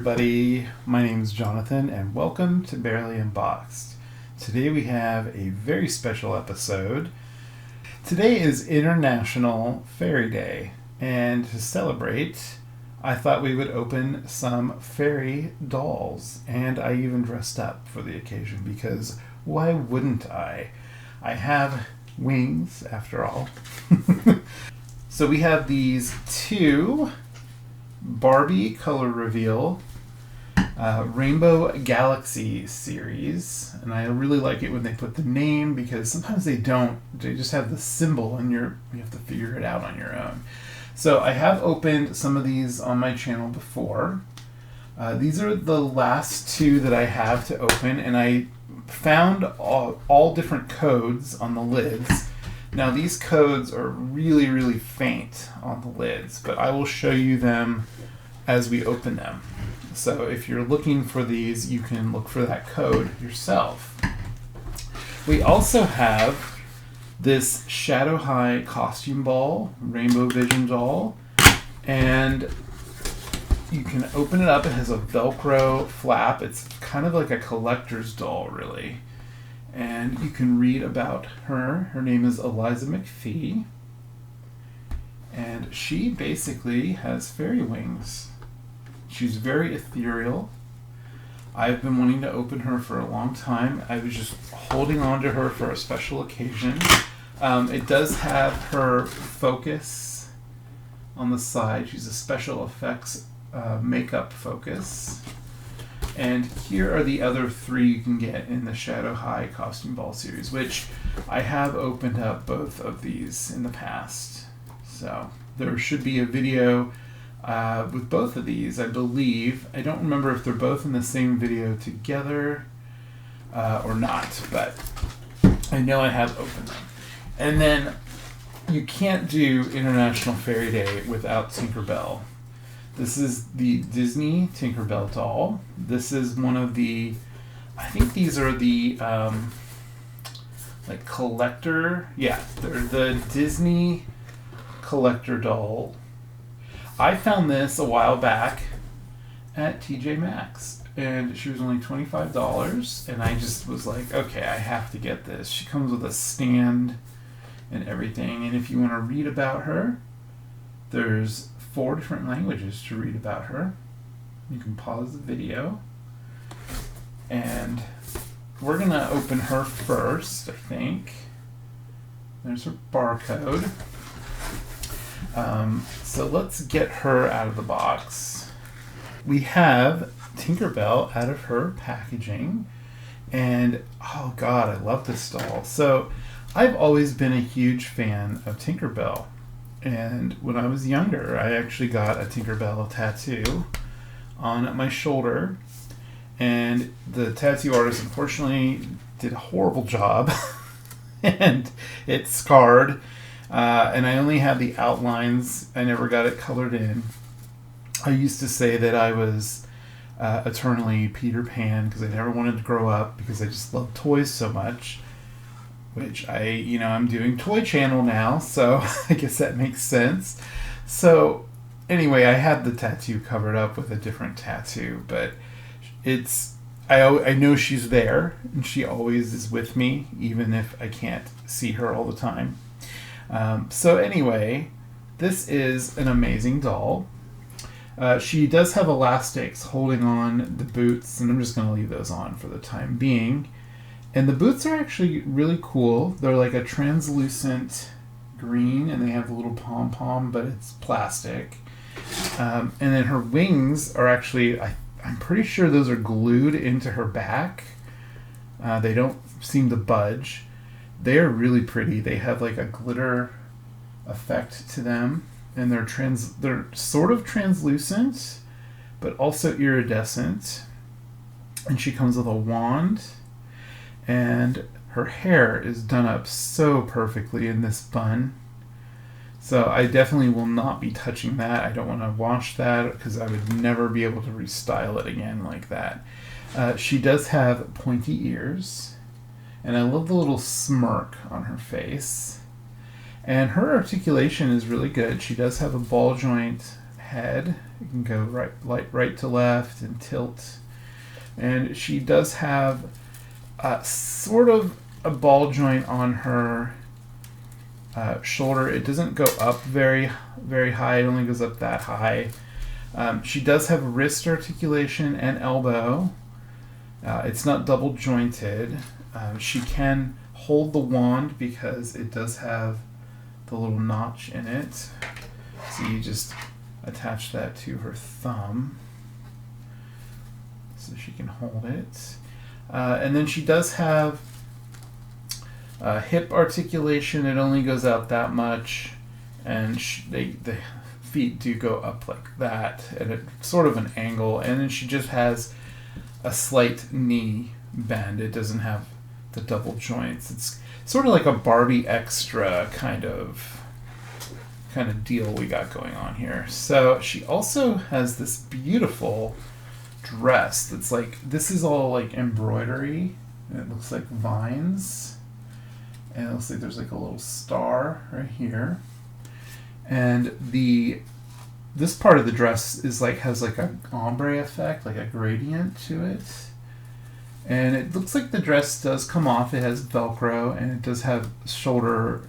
everybody, my name is Jonathan and welcome to Bearly Unboxed. Today we have a very special episode. Today is International Fairy Day, and to celebrate, I thought we would open some fairy dolls, and I even dressed up for the occasion because why wouldn't I? I have wings after all. So we have these two Barbie color reveal Rainbow Galaxy series, and I really like it when they put the name because sometimes they don't. They just have the symbol and you have to figure it out on your own. So I have opened some of these on my channel before. These are the last two that I have to open, and I found all different codes on the lids. Now these codes are really, really faint on the lids, but I will show you them as we open them. So if you're looking for these, you can look for that code yourself. We also have this Shadow High costume ball, Rainbow Vision doll, and you can open it up. It has a Velcro flap. It's kind of like a collector's doll, really. And you can read about her. Her name is Eliza McFee. And she basically has fairy wings. She's very ethereal. I've been wanting to open her for a long time. I was just holding on to her for a special occasion. It does have her focus on the side. She's a special effects makeup focus. And here are the other three you can get in the Shadow High costume ball series, which I have opened up both of these in the past. So there should be a video with both of these, I believe. I don't remember if they're both in the same video together or not, but I know I have opened them. And then you can't do International Fairy Day without Tinkerbell. This is the Disney Tinkerbell doll. This is one of the, I think these are the like collector, yeah, they're the Disney collector doll. I found this a while back at TJ Maxx, and she was only $25, and I just was like, okay, I have to get this. She comes with a stand and everything, and if you want to read about her, there's 4 different languages to read about her. You can pause the video, and we're gonna open her first, I think. There's her barcode. So let's get her out of the box. We have Tinkerbell out of her packaging, and oh god, I love this doll. So I've always been a huge fan of Tinkerbell, and when I was younger I actually got a Tinkerbell tattoo on my shoulder, and the tattoo artist unfortunately did a horrible job and it scarred. And I only had the outlines. I never got it colored in. I used to say that I was eternally Peter Pan because I never wanted to grow up because I just loved toys so much. Which I'm doing Toy Channel now, so I guess that makes sense. So anyway, I had the tattoo covered up with a different tattoo, but I know she's there, and she always is with me, even if I can't see her all the time. So anyway, this is an amazing doll. She does have elastics holding on the boots, and I'm just going to leave those on for the time being. And the boots are actually really cool. They're like a translucent green, and they have a little pom-pom, but it's plastic. And then her wings are actually, I'm pretty sure those are glued into her back. They don't seem to budge. They are really pretty. They have like a glitter effect to them, and they're sort of translucent, but also iridescent. And she comes with a wand, and her hair is done up so perfectly in this bun. So I definitely will not be touching that. I don't want to wash that because I would never be able to restyle it again like that. She does have pointy ears. And I love the little smirk on her face. And her articulation is really good. She does have a ball joint head You can go right to left and tilt. And she does have sort of a ball joint on her shoulder. It doesn't go up very high. It only goes up that high. She does have wrist articulation and elbow. It's not double jointed. She can hold the wand because it does have the little notch in it. So you just attach that to her thumb so she can hold it. And then she does have hip articulation. It only goes out that much, and the feet do go up like that at a sort of an angle. And then she just has a slight knee bend. It doesn't have the double joints. It's sort of like a Barbie extra kind of deal we got going on here. So she also has this beautiful dress that's like, this is all like embroidery, and it looks like vines, and it looks like there's like a little star right here, and this part of the dress is like, has like a ombre effect, like a gradient to it. And it looks like the dress does come off. It has Velcro, and it does have shoulder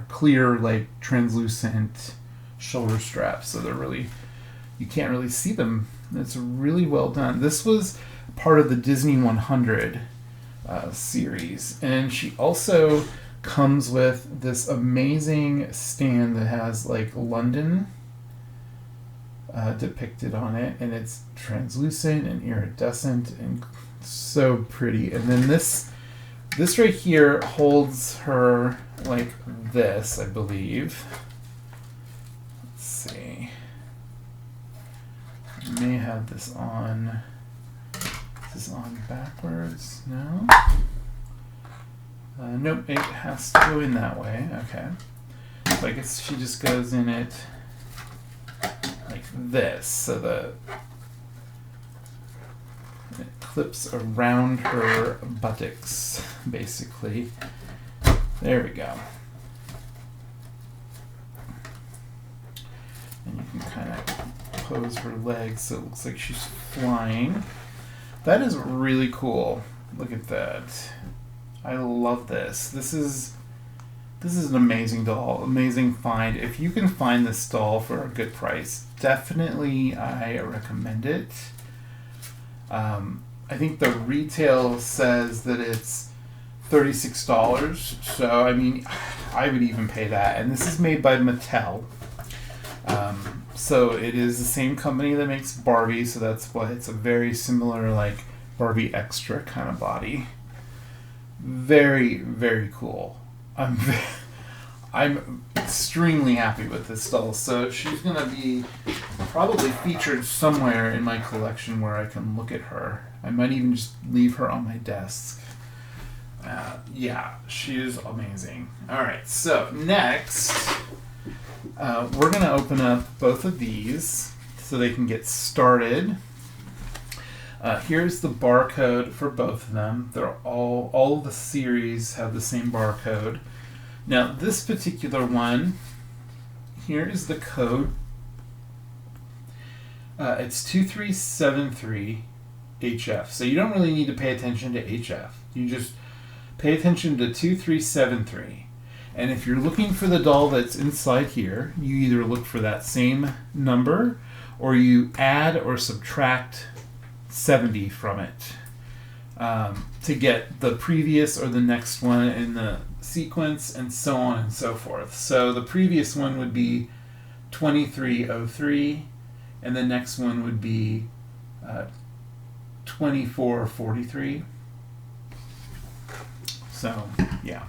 clear, like translucent shoulder straps. So they're really, you can't really see them. It's really well done. This was part of the Disney 100 series. And she also comes with this amazing stand that has like London depicted on it. And it's translucent and iridescent and so pretty. And then this right here holds her like this, I believe. Let's see. I may have this on. Is this on backwards? No? Nope, it has to go in that way. Okay. So I guess she just goes in it like this. So it clips around her buttocks, basically. There we go. And you can kind of pose her legs so it looks like she's flying. That is really cool. Look at that. I love this. This is an amazing doll, amazing find. If you can find this doll for a good price, definitely I recommend it. I think the retail says that it's $36. So, I mean, I would even pay that. And this is made by Mattel. So it is the same company that makes Barbie. So that's why it's a very similar, like, Barbie extra kind of body. Very, very cool. I'm extremely happy with this doll. So she's going to be probably featured somewhere in my collection where I can look at her. I might even just leave her on my desk. Yeah, she is amazing. All right, so next, we're going to open up both of these so they can get started. Here's the barcode for both of them. They're all of the series have the same barcode. Now, this particular one, here is the code. It's 2373HF. So you don't really need to pay attention to HF. You just pay attention to 2373. And if you're looking for the doll that's inside here, you either look for that same number or you add or subtract 70 from it to get the previous or the next one in the sequence, and so on and so forth. So the previous one would be 2303, and the next one would be 2443. So, yeah.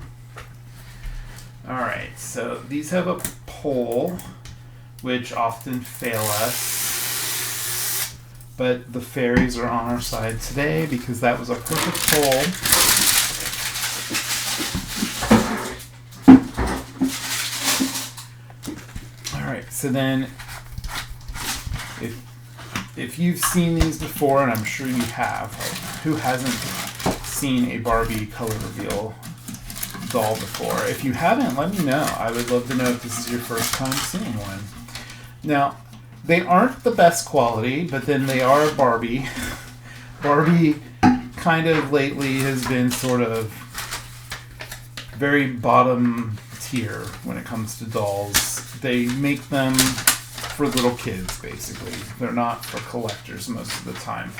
Alright, so these have a pole, which often fail us. But the fairies are on our side today because that was a perfect pole. Alright, so then if you've seen these before, and I'm sure you have, who hasn't seen a Barbie color reveal doll before? If you haven't, let me know. I would love to know if this is your first time seeing one. Now, They aren't the best quality, but then they are Barbie. Barbie kind of lately has been sort of very bottom tier when it comes to dolls. They make them for little kids, basically. They're not for collectors most of the time.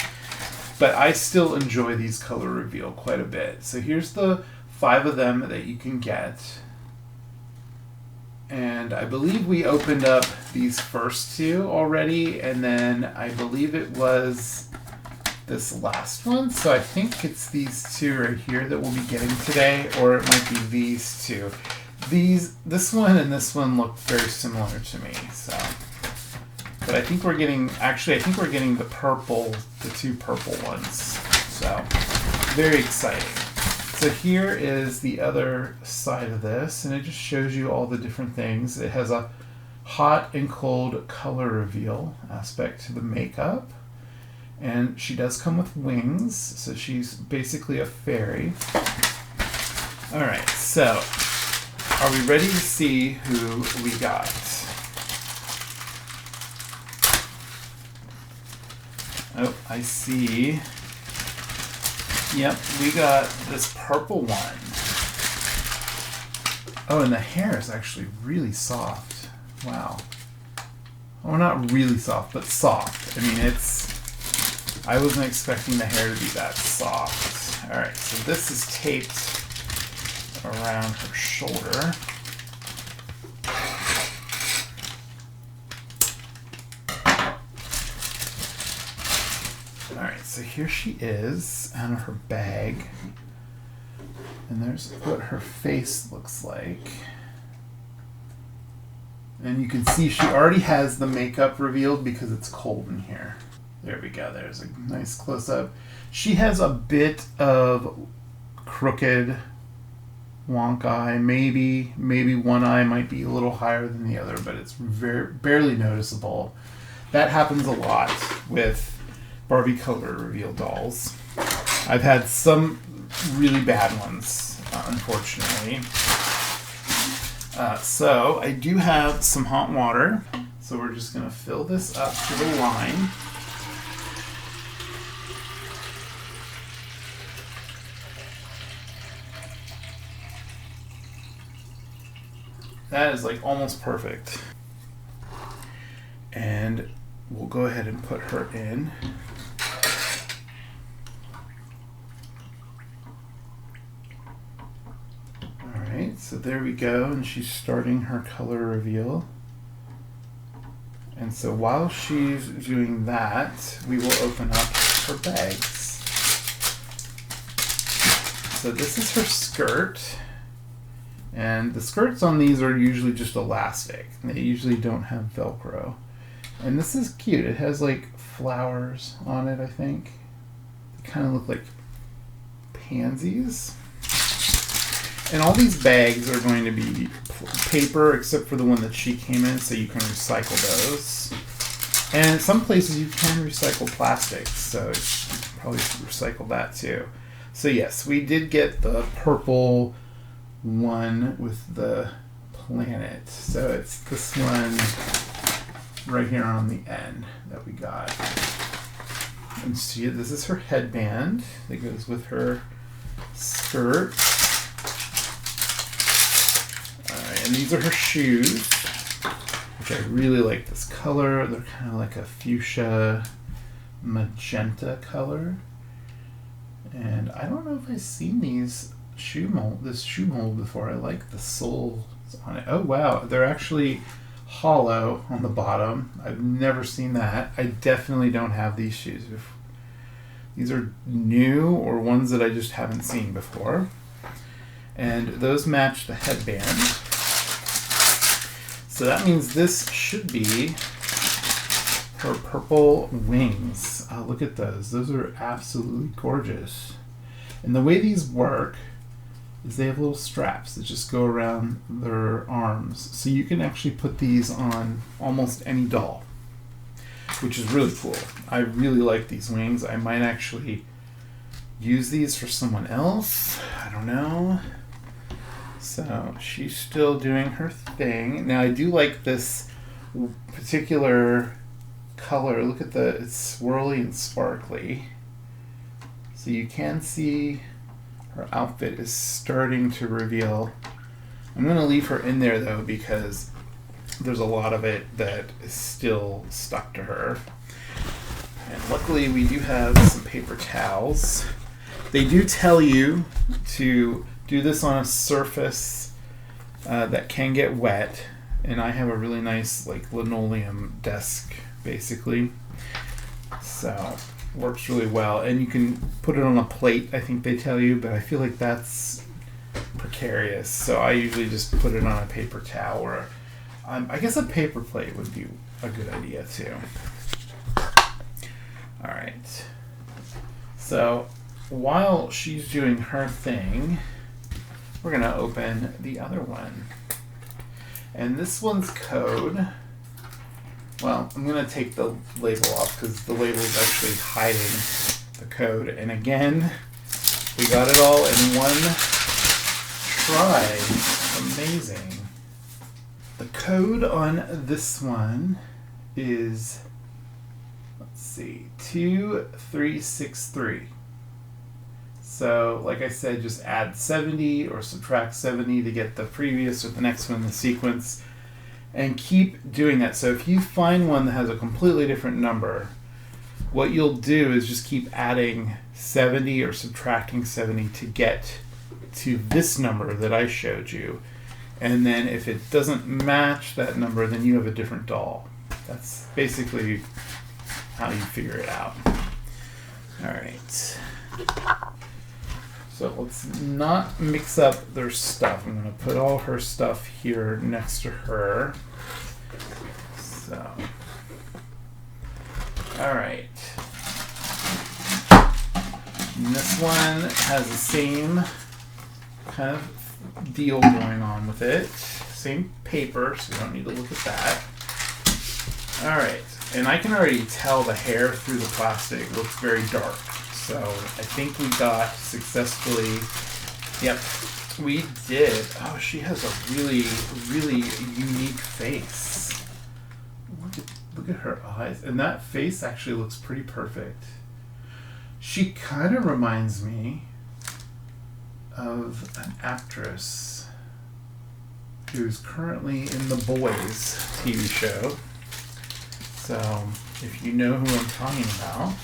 But I still enjoy these color reveal quite a bit. So here's the 5 of them that you can get. And I believe we opened up these first 2 already, and then I believe it was this last one. So I think it's these 2 right here that we'll be getting today, or it might be these 2. This one and this one look very similar to me. So, but I think we're getting the purple, the 2 purple ones. So very exciting. So here is the other side of this, and it just shows you all the different things. It has a hot and cold color reveal aspect to the makeup. And she does come with wings, so she's basically a fairy. All right, so are we ready to see who we got? Oh, I see. Yep, we got this purple one. Oh, and the hair is actually really soft. Wow. Well, not really soft, but soft. I mean, I wasn't expecting the hair to be that soft. All right, so this is taped around her shoulder. Alright, so here she is out of her bag. And there's what her face looks like. And you can see she already has the makeup revealed because it's cold in here. There we go, there's a nice close-up. She has a bit of crooked wonk eye. Maybe one eye might be a little higher than the other, but it's barely noticeable. That happens a lot with Barbie color reveal dolls. I've had some really bad ones, unfortunately. So I do have some hot water. So we're just going to fill this up to the line. That is like almost perfect. And we'll go ahead and put her in. Alright, so there we go, and she's starting her color reveal. And so while she's doing that, we will open up her bags. So this is her skirt. And the skirts on these are usually just elastic. They usually don't have Velcro. And this is cute. It has like flowers on it, I think. They kind of look like pansies. And all these bags are going to be paper, except for the one that she came in, so you can recycle those. And in some places you can recycle plastics, so you can probably recycle that too. So yes, we did get the purple one with the planet. So it's this one right here on the end that we got. And see, this is her headband that goes with her skirt. Alright, and these are her shoes, which I really like this color. They're kind of like a fuchsia magenta color. And I don't know if I've seen this shoe mold before. I like the soles on it. Oh wow, they're actually hollow on the bottom. I've never seen that. I definitely don't have these shoes before. These are new or ones that I just haven't seen before. And those match the headband. So that means this should be her purple wings. Oh, look at those. Those are absolutely gorgeous. And the way these work is they have little straps that just go around their arms. So you can actually put these on almost any doll, which is really cool. I really like these wings. I might actually use these for someone else. I don't know. So she's still doing her thing. Now I do like this particular color. Look at it's swirly and sparkly. So you can see her outfit is starting to reveal. I'm going to leave her in there though because there's a lot of it that is still stuck to her. And luckily we do have some paper towels. They do tell you to do this on a surface that can get wet. And I have a really nice like linoleum desk basically. So works really well. And you can put it on a plate, I think they tell you, but I feel like that's precarious. So I usually just put it on a paper towel or I guess a paper plate would be a good idea too. All right. So while she's doing her thing, we're going to open the other one. And this one's code. Well, I'm going to take the label off because the label is actually hiding the code. And again, we got it all in one try. Amazing. The code on this one is, let's see, 2363. So, like I said, just add 70 or subtract 70 to get the previous or the next one in the sequence. And keep doing that. So if you find one that has a completely different number, what you'll do is just keep adding 70 or subtracting 70 to get to this number that I showed you. And then if it doesn't match that number, then you have a different doll. That's basically how you figure it out. All right. So let's not mix up their stuff. I'm going to put all her stuff here next to her. So, all right. And this one has the same kind of deal going on with it. Same paper, so you don't need to look at that. All right. And I can already tell the hair through the plastic looks very dark. So I think we got successfully, yep, we did. Oh, she has a really, really unique face. Look at her eyes. And that face actually looks pretty perfect. She kind of reminds me of an actress who's currently in The Boys TV show. So if you know who I'm talking about.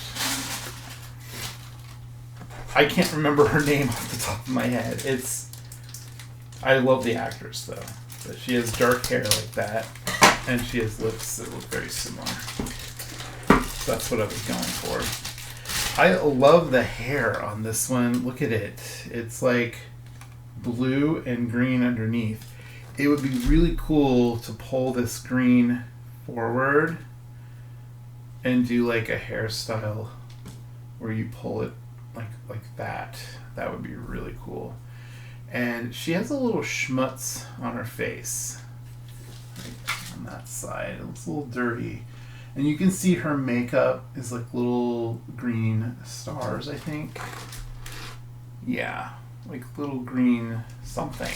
I can't remember her name off the top of my head. I love the actress though. But she has dark hair like that, and she has lips that look very similar. So that's what I was going for. I love the hair on this one. Look at it. It's like blue and green underneath. It would be really cool to pull this green forward and do like a hairstyle where you pull it like that. That would be really cool. And she has a little schmutz on her face. Like on that side. It looks a little dirty. And you can see her makeup is like little green stars, I think. Yeah, like little green something.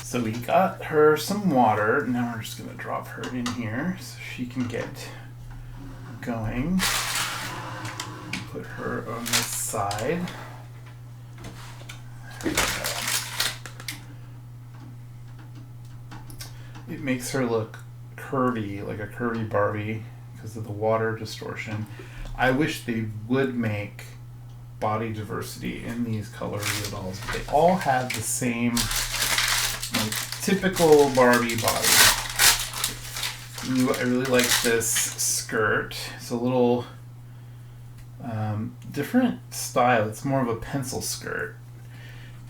So we got her some water. Now we're just gonna drop her in here so she can get going. Put her on this side. There we go. It makes her look curvy, like a curvy Barbie, because of the water distortion. I wish they would make body diversity in these color reveal dolls, but they all have the same like, typical Barbie body. Ooh, I really like this skirt. It's a little different style. It's more of a pencil skirt.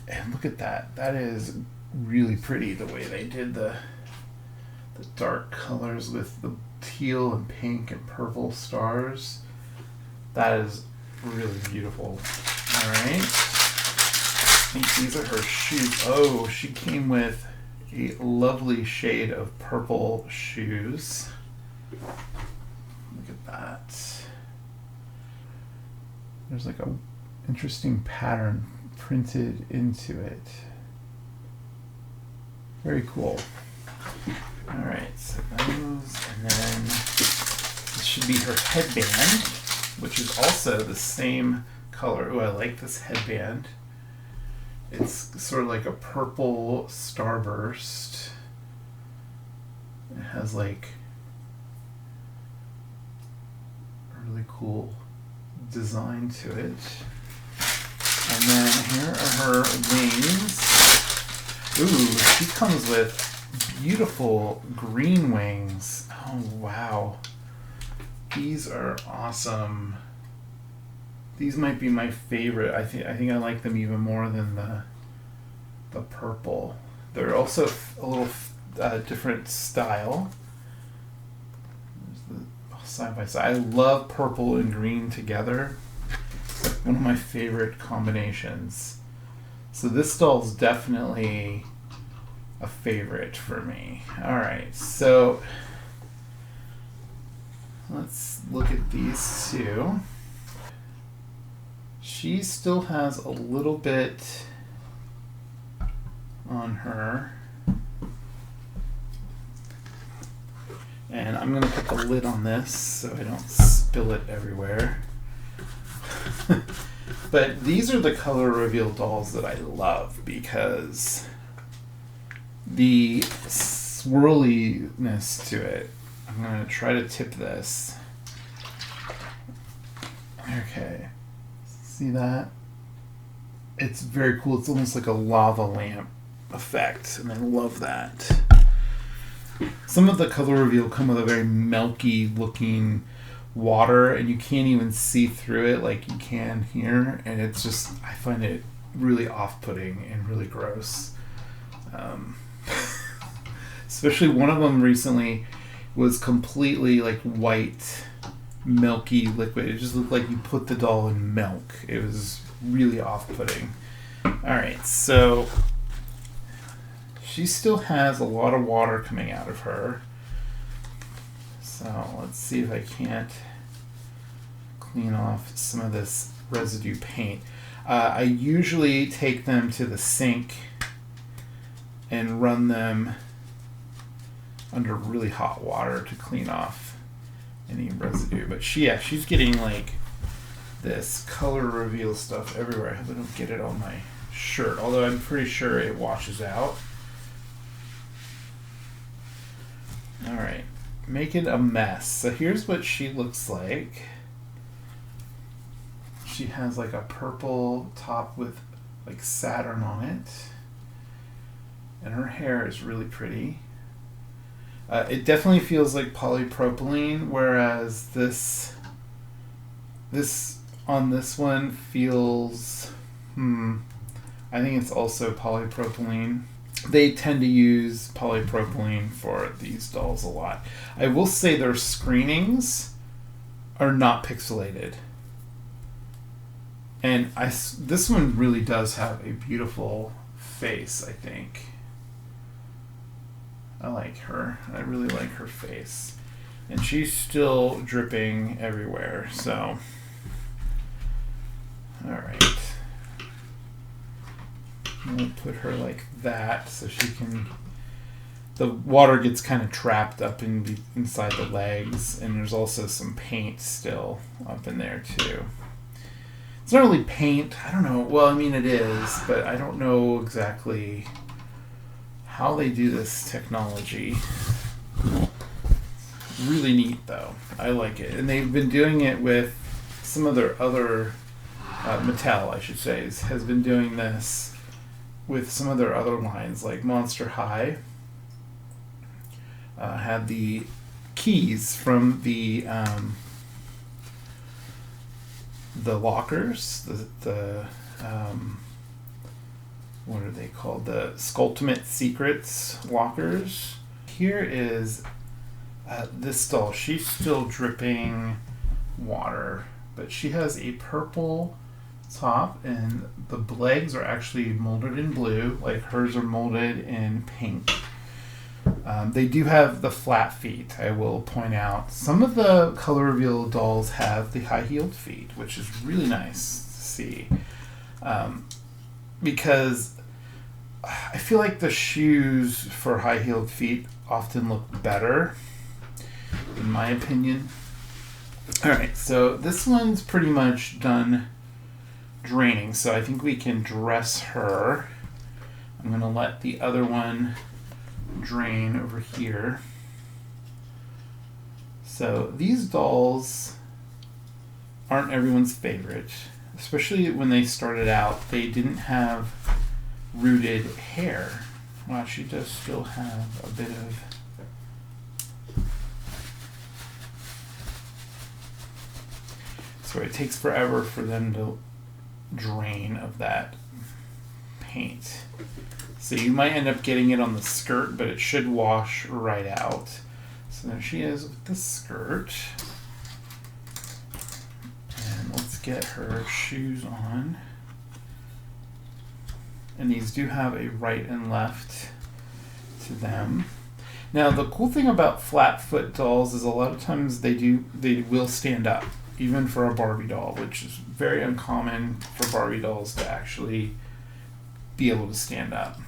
And look at that. That is really pretty the way they did the dark colors with the teal and pink and purple stars. That is really beautiful. All right. I think these are her shoes. Oh, she came with a lovely shade of purple shoes. Look at that. There's like a interesting pattern printed into it. Very cool. All right, so those, and then this should to be her headband, which is also the same color. Oh, I like this headband. It's sort of like a purple starburst. It has like a really cool design to it. And then here are her wings. Ooh, she comes with beautiful green wings. Oh, wow. These are awesome. These might be my favorite. I think I like them even more than the purple. They're also a little different style. There's the side by side. I love purple and green together. It's like one of my favorite combinations. So this doll is definitely a favorite for me. All right, so let's look at these two. She still has a little bit on her. And I'm going to put the lid on this so I don't spill it everywhere. But these are the color reveal dolls that I love because the swirliness to it. I'm going to try to tip this. Okay. See that? It's very cool. It's almost like a lava lamp effect, and I love that. Some of the color reveal come with a very milky looking water, and you can't even see through it like you can here, and it's just, I find it really off-putting and really gross. Especially one of them recently was completely like white, milky liquid. It just looked like you put the doll in milk. It was really off-putting. Alright, so she still has a lot of water coming out of her. So let's see if I can't clean off some of this residue paint. I usually take them to the sink and run them under really hot water to clean off any residue. But she's getting like this color reveal stuff everywhere. I hope I don't get it on my shirt, although I'm pretty sure it washes out. Alright, making a mess. So here's what she looks like. She has like a purple top with like Saturn on it. And her hair is really pretty. It definitely feels like polypropylene, whereas this on this one feels, I think it's also polypropylene. They tend to use polypropylene for these dolls a lot. I will say their screenings are not pixelated. And this one really does have a beautiful face, I think. I like her. I really like her face. And she's still dripping everywhere, so. Alright. We'll put her like that so she can. The water gets kind of trapped up inside the legs, and there's also some paint still up in there too. It's not really paint. I don't know. Well, I mean it is, but I don't know exactly how they do this technology. Really neat though. I like it. And they've been doing it with some of their other, Mattel I should say, has been doing this with some of their other lines, like Monster High. Had the keys from the lockers, the what are they called? The Sculptimate Secrets lockers. Here is this doll. She's still dripping water, but she has a purple top, and the legs are actually molded in blue, like hers are molded in pink. They do have the flat feet, I will point out. Some of the color reveal dolls have the high-heeled feet, which is really nice to see. Because I feel like the shoes for high-heeled feet often look better, in my opinion. Alright, so this one's pretty much done draining, so I think we can dress her. I'm going to let the other one drain over here. So these dolls aren't everyone's favorite, especially when they started out. They didn't have rooted hair. Wow, she does still have a bit of... So it takes forever for them to drain of that paint. So you might end up getting it on the skirt, but it should wash right out. So there she is with the skirt. And let's get her shoes on. And these do have a right and left to them. Now the cool thing about flat foot dolls is a lot of times they will stand up, even for a Barbie doll, which is very uncommon for Barbie dolls to actually be able to stand up.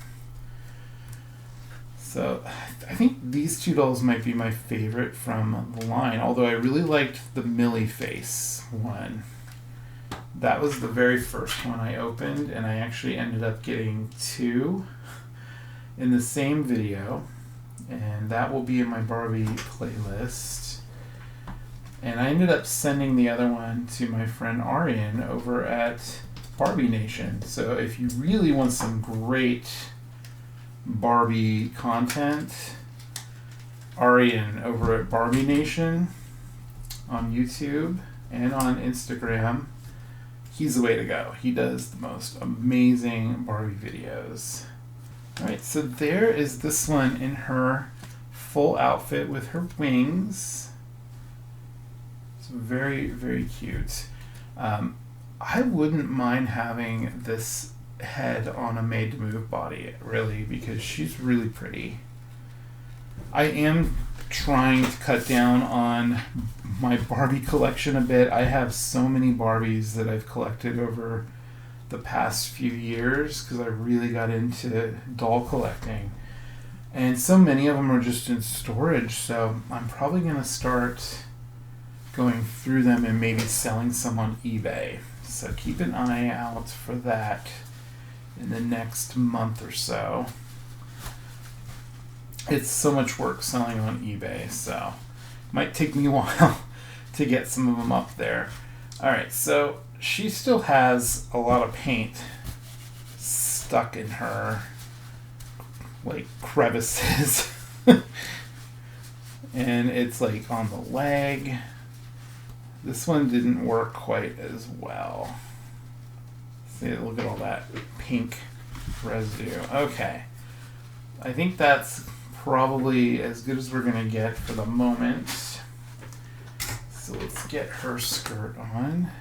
So I think these two dolls might be my favorite from the line, although I really liked the Millie face one. That was the very first one I opened, and I actually ended up getting two in the same video, and that will be in my Barbie playlist. And I ended up sending the other one to my friend Aryan over at Barbination. So if you really want some great Barbie content, Aryan over at Barbination on YouTube and on Instagram, he's the way to go. He does the most amazing Barbie videos. Alright, so there is this one in her full outfit with her wings. It's very, very cute. I wouldn't mind having this head on a Made to Move body, really, because she's really pretty. I am trying to cut down on my Barbie collection a bit. I have so many Barbies that I've collected over the past few years because I really got into doll collecting. And so many of them are just in storage, so I'm probably going to start going through them and maybe selling some on eBay. So keep an eye out for that in the next month or so. It's so much work selling on eBay, so it might take me a while to get some of them up there. Alright, so she still has a lot of paint stuck in her, like, crevices. And it's like on the leg. This one didn't work quite as well. See, look at all that pink residue. Okay. I think that's probably as good as we're going to get for the moment. So let's get her skirt on.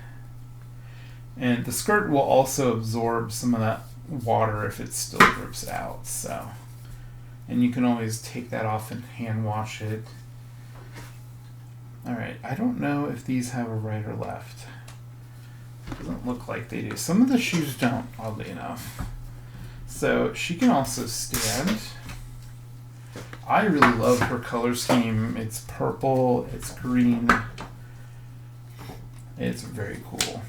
And the skirt will also absorb some of that water if it still drips out. So, and you can always take that off and hand wash it. Alright, I don't know if these have a right or left. Doesn't look like they do. Some of the shoes don't, oddly enough. So she can also stand. I really love her color scheme. It's purple, it's green. It's very cool.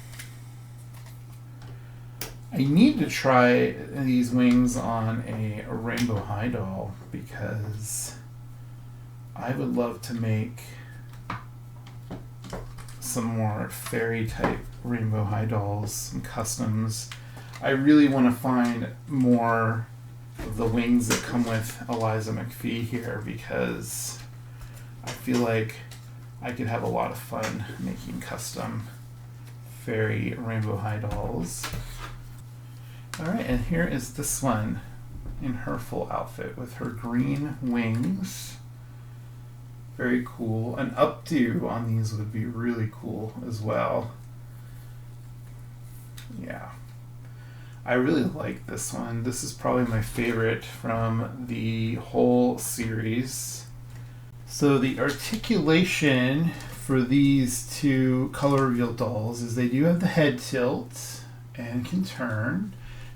I need to try these wings on a Rainbow High doll because I would love to make some more fairy type Rainbow High dolls, some customs. I really want to find more of the wings that come with Eliza McFee here because I feel like I could have a lot of fun making custom fairy Rainbow High dolls. Alright, and here is this one in her full outfit with her green wings. Very cool. An updo on these would be really cool as well. Yeah. I really like this one. This is probably my favorite from the whole series. So the articulation for these two color reveal dolls is they do have the head tilt and can turn,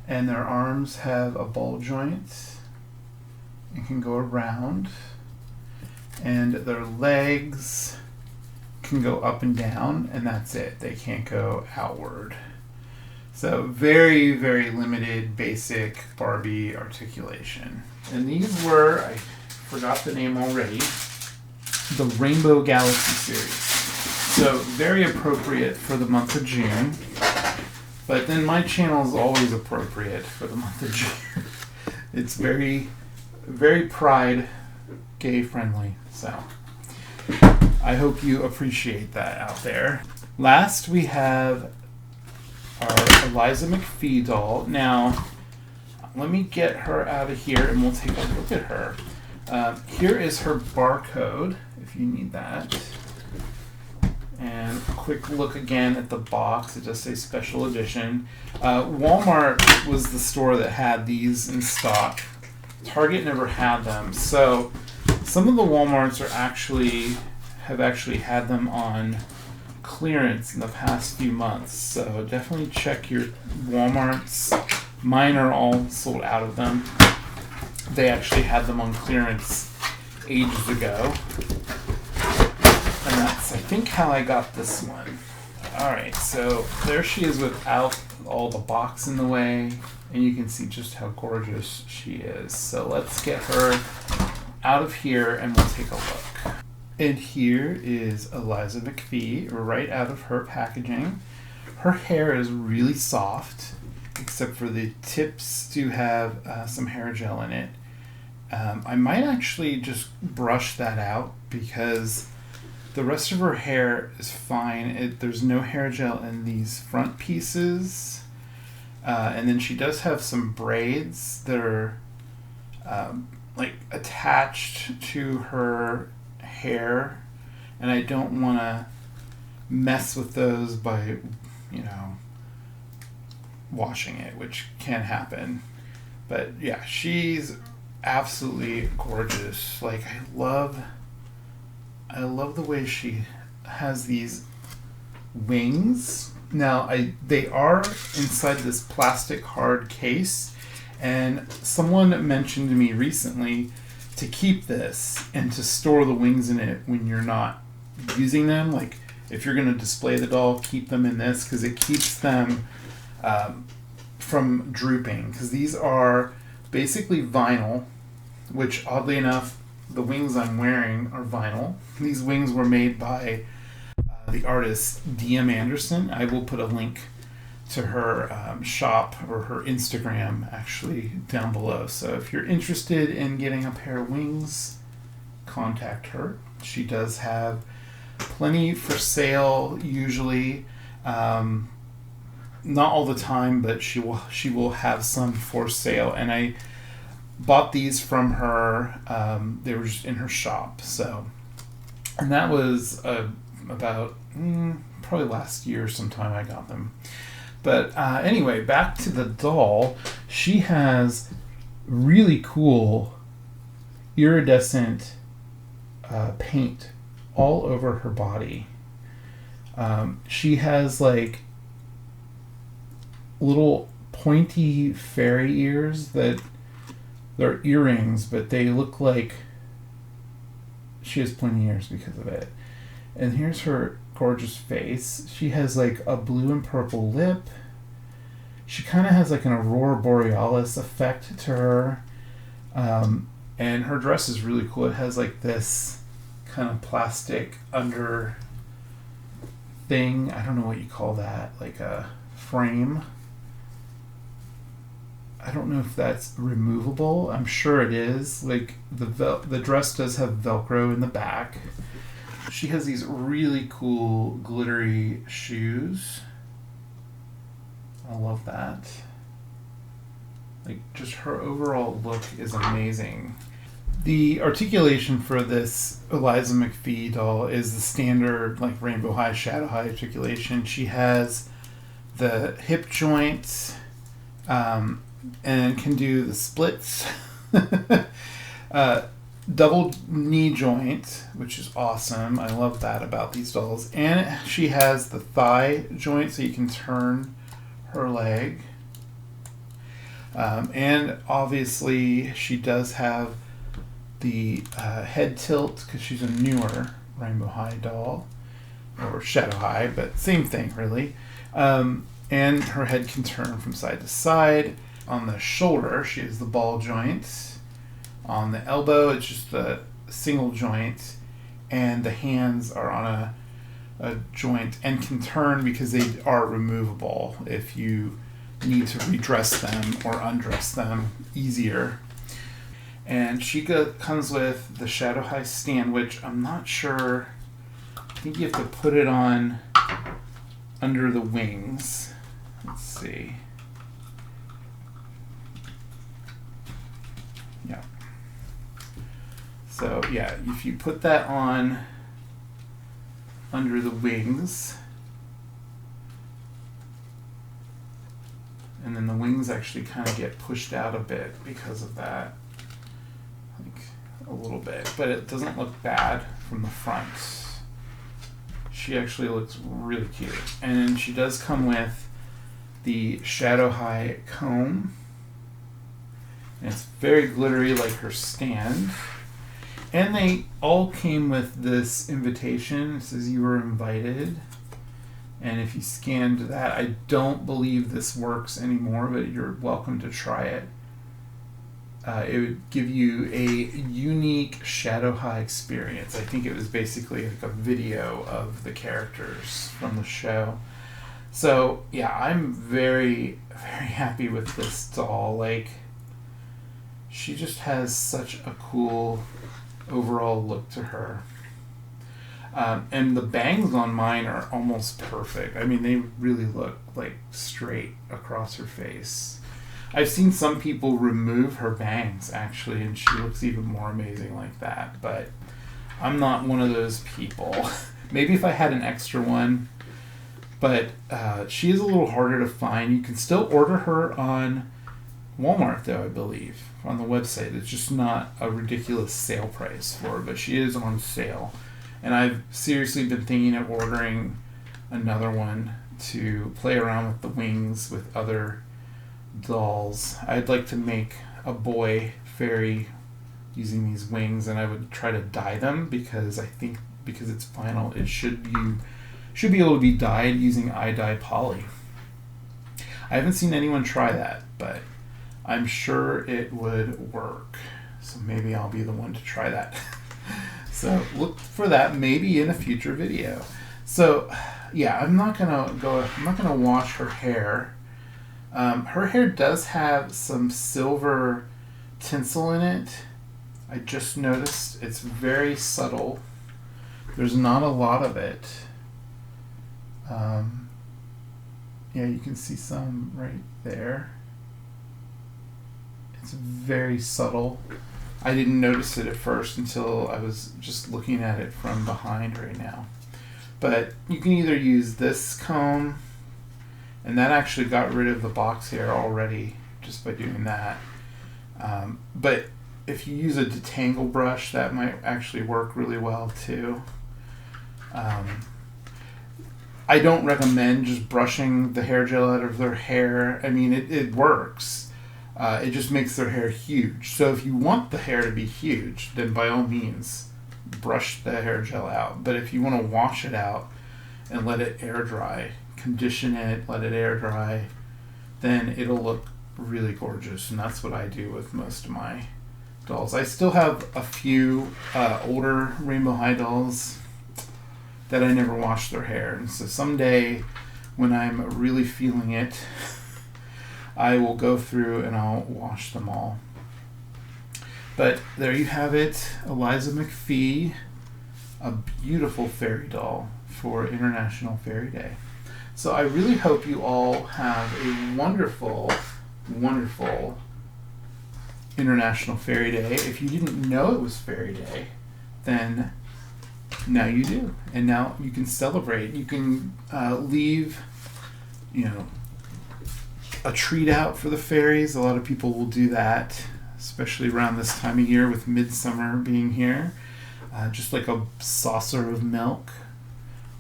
and their arms have a ball joint and can go around, and their legs can go up and down, and that's it. They can't go outward. So very, very limited basic Barbie articulation. And these were, I forgot the name already, the Rainbow Galaxy series. So very appropriate for the month of June. But then my channel is always appropriate for the month of June. It's very, very pride gay friendly. So I hope you appreciate that out there. Last we have our Eliza McFee doll. Now, let me get her out of here and we'll take a look at her. Here is her barcode, if you need that. And a quick look again at the box. It does say special edition. Walmart was the store that had these in stock. Target never had them. So some of the Walmarts have actually had them on clearance in the past few months. So definitely check your Walmarts. Mine are all sold out of them. They actually had them on clearance ages ago. And that's, I think, how I got this one. Alright, so there she is without all the box in the way. And you can see just how gorgeous she is. So let's get her out of here and we'll take a look. And here is Eliza McFee right out of her packaging. Her hair is really soft, except for the tips do have some hair gel in it. I might actually just brush that out because the rest of her hair is fine. There's no hair gel in these front pieces. And then she does have some braids that are like attached to her hair. And I don't want to mess with those by, washing it, which can happen. But yeah, she's absolutely gorgeous. Like, I love the way she has these wings. Now, they are inside this plastic hard case, and someone mentioned to me recently to keep this and to store the wings in it when you're not using them. Like, if you're going to display the doll, keep them in this because it keeps them from drooping. Because these are basically vinyl, which oddly enough, the wings I'm wearing are vinyl. These wings were made by the artist DM Anderson. I will put a link to her shop or her Instagram actually down below. So if you're interested in getting a pair of wings, contact her. She does have plenty for sale usually. Not all the time, but she will have some for sale. And I bought these from her. They were just in her shop. So, and that was about probably last year sometime I got them. But anyway, back to the doll. She has really cool iridescent paint all over her body. She has like little pointy fairy ears that they're earrings, but they look like she has pointy ears because of it. And here's her gorgeous face. She has like a blue and purple lip. She kind of has like an aurora borealis effect to her. And her dress is really cool. It has like this kind of plastic under thing. I don't know what you call that. Like a frame. I don't know if that's removable. I'm sure it is. Like the dress does have Velcro in the back. She has these really cool glittery shoes. I love that. Like, just her overall look is amazing. The articulation for this Eliza McFee doll is the standard like Rainbow High, Shadow High articulation. She has the hip joints and can do the splits. Double knee joint, which is awesome. I love that about these dolls. And she has the thigh joint, so you can turn her leg. And obviously, she does have the head tilt because she's a newer Rainbow High doll. or Shadow High, but same thing really. And her head can turn from side to side. On the shoulder, she has the ball joint. On the elbow, it's just the single joint. And the hands are on a joint and can turn because they are removable if you need to redress them or undress them easier. And she comes with the Shadow High stand, which I'm not sure. I think you have to put it on under the wings. Let's see. Yeah. So yeah, if you put that on under the wings, and then the wings actually kind of get pushed out a bit because of that, like a little bit, but it doesn't look bad from the front. She actually looks really cute. And she does come with the Shadow High comb. And it's very glittery like her stand. And they all came with this invitation. It says you were invited. And if you scanned that, I don't believe this works anymore, but you're welcome to try it. It would give you a unique Shadow High experience. I think it was basically like a video of the characters from the show. So yeah, I'm very, very happy with this doll. Like, she just has such a cool overall look to her. And the bangs on mine are almost perfect. I mean, they really look like straight across her face. I've seen some people remove her bangs, actually, and she looks even more amazing like that. But I'm not one of those people. Maybe if I had an extra one. But she is a little harder to find. You can still order her on Walmart, though, I believe, on the website. It's just not a ridiculous sale price for her, but she is on sale. And I've seriously been thinking of ordering another one to play around with the wings with other dolls. I'd like to make a boy fairy using these wings, and I would try to dye them because I think because it's vinyl, it should be able to be dyed using iDye poly. I haven't seen anyone try that, but I'm sure it would work. So maybe I'll be the one to try that. So look for that maybe in a future video. So yeah, I'm not gonna wash her hair. Her hair does have some silver tinsel in it. I just noticed it's very subtle. There's not a lot of it. Yeah, you can see some right there. It's very subtle. I didn't notice it at first until I was just looking at it from behind right now. But you can either use this comb, and that actually got rid of the box hair already just by doing that. But if you use a detangle brush, that might actually work really well too. I don't recommend just brushing the hair gel out of their hair. I mean, it works. It just makes their hair huge. So if you want the hair to be huge, then by all means, brush the hair gel out. But if you want to wash it out and let it air dry, condition it, let it air dry, then it'll look really gorgeous. And that's what I do with most of my dolls. I still have a few older Rainbow High dolls that I never washed their hair. And so someday when I'm really feeling it, I will go through and I'll wash them all. But there you have it, Eliza McFee, a beautiful fairy doll for International Fairy Day. So I really hope you all have a wonderful, wonderful International Fairy Day. If you didn't know it was Fairy Day, then now you do. And now you can celebrate. You can leave, a treat out for the fairies. A lot of people will do that, especially around this time of year with midsummer being here. Just like a saucer of milk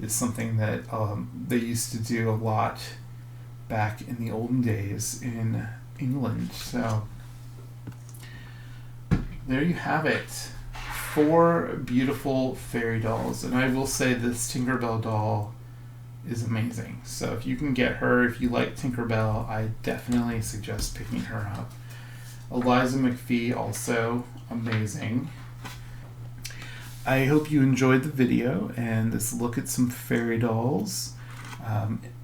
is something that they used to do a lot back in the olden days in England. So there you have it. 4 beautiful fairy dolls, and I will say this Tinkerbell doll is amazing. So if you can get her, if you like Tinkerbell, I definitely suggest picking her up. Eliza McFee, also amazing. I hope you enjoyed the video and this look at some fairy dolls.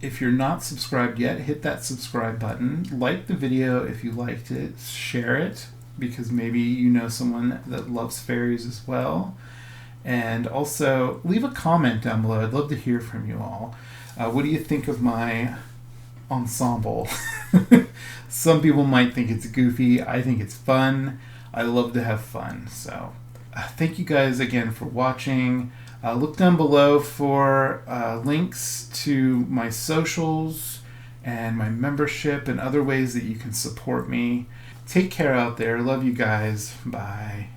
If you're not subscribed yet, hit that subscribe button. Like the video if you liked it. Share it, because maybe you know someone that loves fairies as well. And also, leave a comment down below. I'd love to hear from you all. What do you think of my ensemble? Some people might think it's goofy. I think it's fun. I love to have fun. So thank you guys again for watching. Look down below for links to my socials and my membership and other ways that you can support me. Take care out there. Love you guys. Bye.